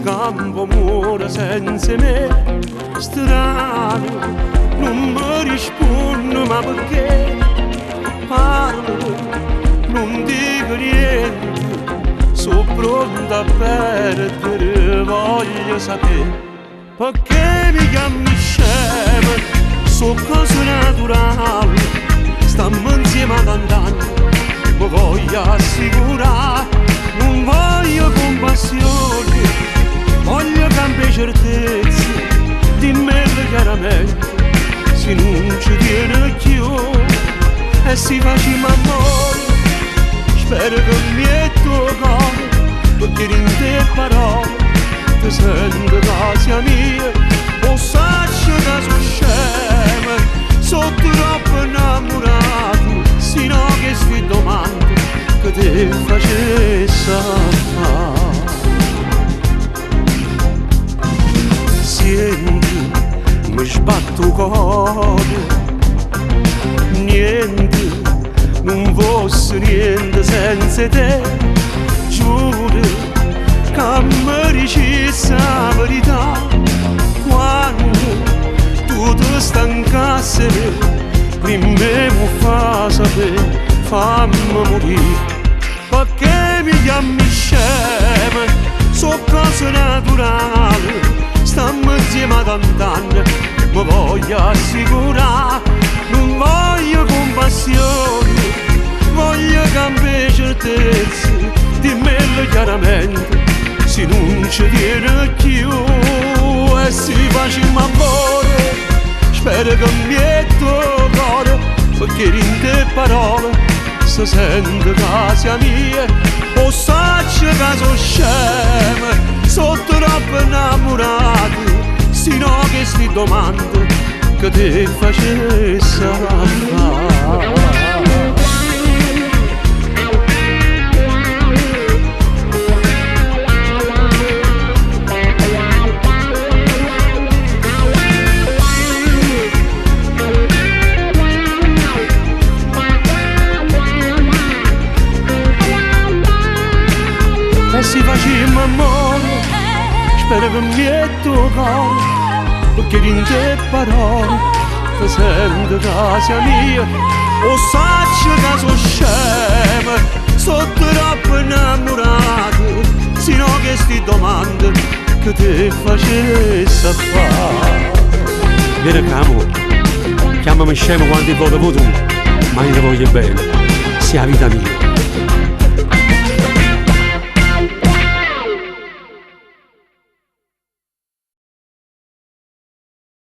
campo muore senza me. Strano, non mi risponde, ma perché? Parlo, non dico niente, sono pronto a perdere, voglio sapere. Perché mi chiami scemo, sono cose naturali, stiamo insieme a tant'anni, mi voglio assicurare, non voglio compassione, voglio cambiare certezze, dimmelo chiaramente, se non ci tiene più, e si facciamo amore, spero che mi è tuo cuore, perché in te parole, ti sento casa mia, o saccio che sono scemo, sono troppo innamorato, sino che sti domande che ti facesse fare. Senti, mi sbatto il cuore, niente, non fosse niente senza te, giuro che mi dicessi la verità, quando tu ti stancassi, prima mi fa sapere, fammi morire. Perché mi chiami scemo, sono cose naturali, stiamo insieme a tant'anni, mi voglio assicurare, non voglio compassione, voglio cambiare certezze, dimmelo chiaramente, se non ci tiene più, e si facciamo amore, spero che mi è tuo cuore, perché in te parole si sente casa mia, o saccio che sono scemo, sono troppo innamorato, sino che sti domande che ti facesse fare. E si facciamo amore, spero che mi è tuo cuore, perché in te parole ti sento casa mia, o saccio che sono scemo, sono troppo innamorato, sino che sti domande che ti facesse fare. Vieni qua amore, chiamami scemo quando voto tu, ma io ti voglio bene, sia la vita mia.